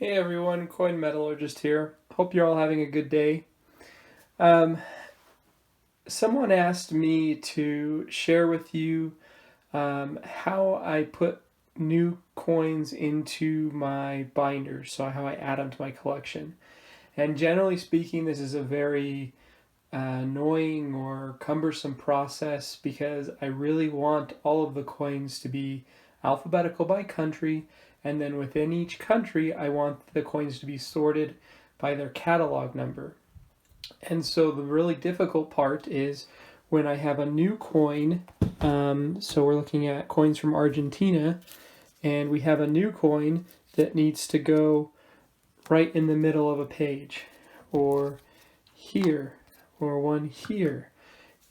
Hey everyone, coinmetallurgist here. Hope you're all having a good day. Um, Someone asked me to share with you how I put new coins into my binders, so how I add them to my collection. And generally speaking, this is a very annoying or cumbersome process because I really want all of the coins to be alphabetical by country, and then within each country, I want the coins to be sorted by their catalog number. And so the really difficult part is when I have a new coin. So we're looking at coins from Argentina, and we have a new coin that needs to go right in the middle of a page, or here, or one here.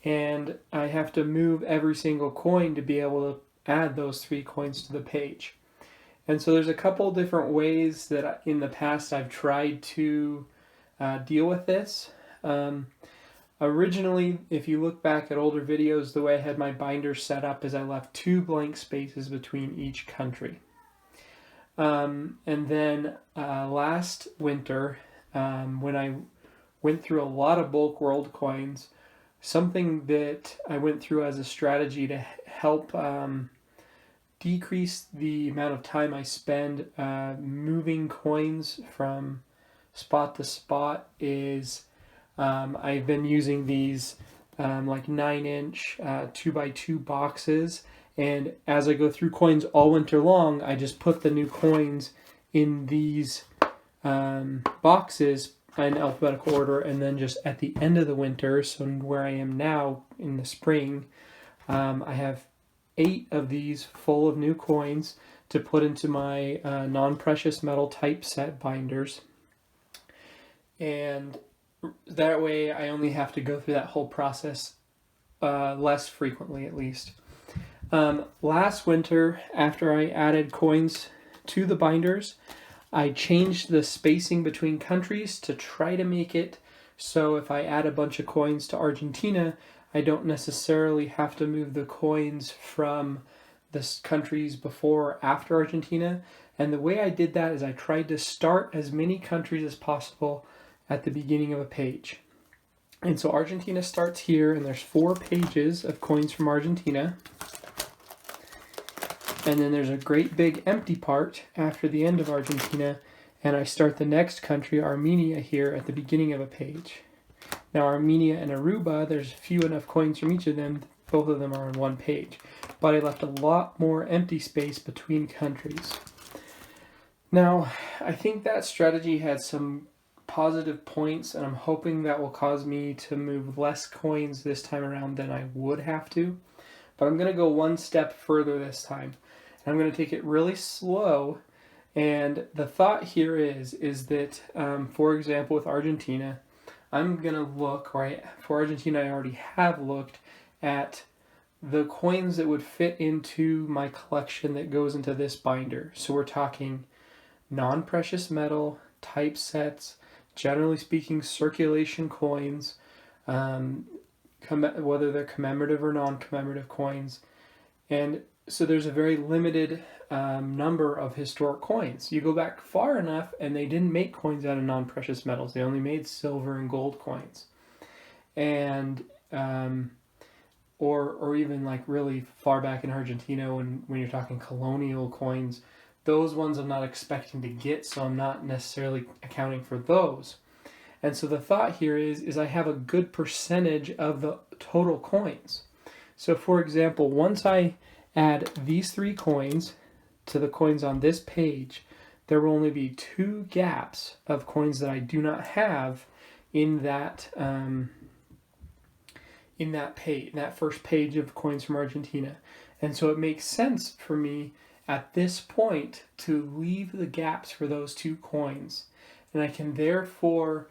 And I have to move every single coin to be able to add those three coins to the page. And so there's a couple different ways that in the past I've tried to deal with this. Originally, if you look back at older videos, the way I had my binder set up is I left two blank spaces between each country. And then last winter, when I went through a lot of bulk world coins, something that I went through as a strategy to help decrease the amount of time I spend moving coins from spot to spot is I've been using these like 9-inch 2x2 boxes, and as I go through coins all winter long, I just put the new coins in these boxes in alphabetical order, and then just at the end of the winter, so where I am now in the spring, I have 8 of these full of new coins to put into my non-precious metal typeset binders. And that way I only have to go through that whole process less frequently, at least. Last winter, after I added coins to the binders, I changed the spacing between countries to try to make it so if I add a bunch of coins to Argentina, I don't necessarily have to move the coins from the countries before or after Argentina. And the way I did that is I tried to start as many countries as possible at the beginning of a page. And so Argentina starts here, and there's 4 pages of coins from Argentina. And then there's a great big empty part after the end of Argentina, and I start the next country, Armenia, here at the beginning of a page. Now Armenia and Aruba, there's few enough coins from each of them, both of them are on one page. But I left a lot more empty space between countries. Now, I think that strategy had some positive points, and I'm hoping that will cause me to move less coins this time around than I would have to. But I'm going to go one step further this time. I'm going to take it really slow, and the thought here is that, for example, with Argentina, I'm going to look, for Argentina I already have looked at the coins that would fit into my collection that goes into this binder. So we're talking non-precious metal, typesets, generally speaking circulation coins, whether they're commemorative or non-commemorative coins. And so there's a very limited number of historic coins. You go back far enough and they didn't make coins out of non-precious metals. They only made silver and gold coins. And or even like really far back in Argentina when you're talking colonial coins, those ones I'm not expecting to get, so I'm not necessarily accounting for those. And so the thought here is I have a good percentage of the total coins. So for example, once I add these 3 coins to the coins on this page, there will only be 2 gaps of coins that I do not have in that page, that first page of coins from Argentina. And so it makes sense for me at this point to leave the gaps for those 2 coins. And I can therefore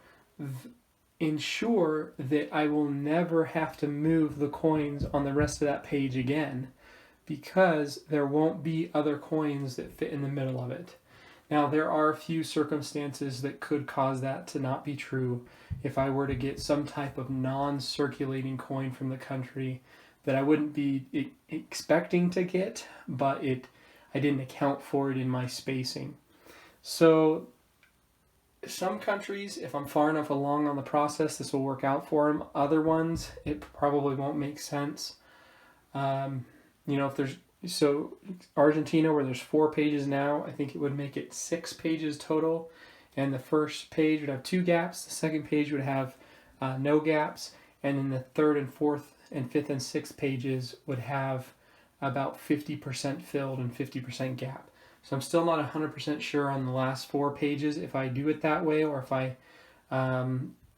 ensure that I will never have to move the coins on the rest of that page again, because there won't be other coins that fit in the middle of it. Now, there are a few circumstances that could cause that to not be true. If I were to get some type of non-circulating coin from the country that I wouldn't be expecting to get, but I didn't account for it in my spacing. So some countries, if I'm far enough along on the process, this will work out for them. Other ones, it probably won't make sense. If there's so Argentina, where there's 4 pages now, I think it would make it 6 pages total, and the first page would have 2 gaps. The second page would have no gaps, and then the third and fourth and fifth and sixth pages would have about 50% filled and 50% gap. So I'm still not 100% sure on the last 4 pages if I do it that way, or if I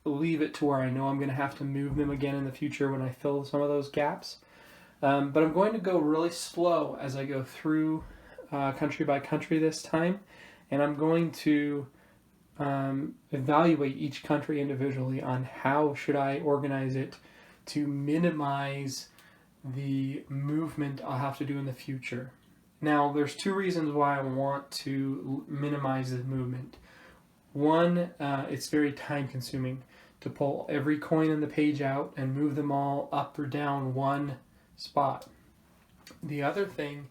leave it to where I know I'm going to have to move them again in the future when I fill some of those gaps. But I'm going to go really slow as I go through country by country this time, and I'm going to evaluate each country individually on how should I organize it to minimize the movement I'll have to do in the future. Now, there's 2 reasons why I want to minimize the movement. One, it's very time consuming to pull every coin in the page out and move them all up or down one spot. The other thing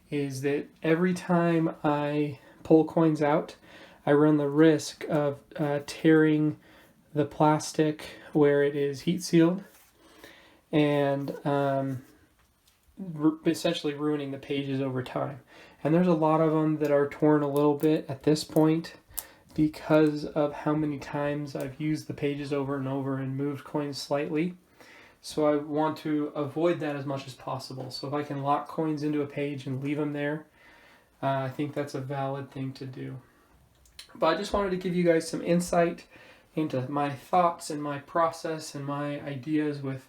is that every time I pull coins out, I run the risk of tearing the plastic where it is heat sealed, and essentially ruining the pages over time. And there's a lot of them that are torn a little bit at this point because of how many times I've used the pages over and over and moved coins slightly. So I want to avoid that as much as possible. So if I can lock coins into a page and leave them there, I think that's a valid thing to do. But I just wanted to give you guys some insight into my thoughts and my process and my ideas with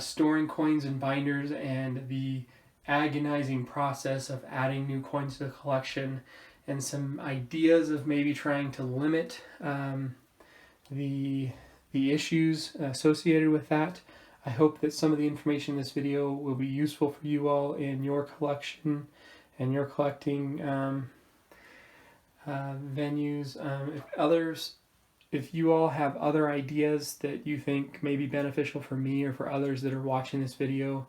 storing coins in binders, and the agonizing process of adding new coins to the collection, and some ideas of maybe trying to limit the issues associated with that. I hope that some of the information in this video will be useful for you all in your collection and your collecting venues. If you all have other ideas that you think may be beneficial for me or for others that are watching this video,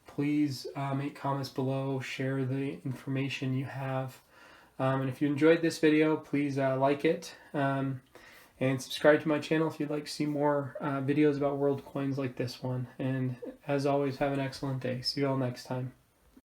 please make comments below, share the information you have. And if you enjoyed this video, please like it. And subscribe to my channel if you'd like to see more videos about world coins like this one. And as always, have an excellent day. See you all next time.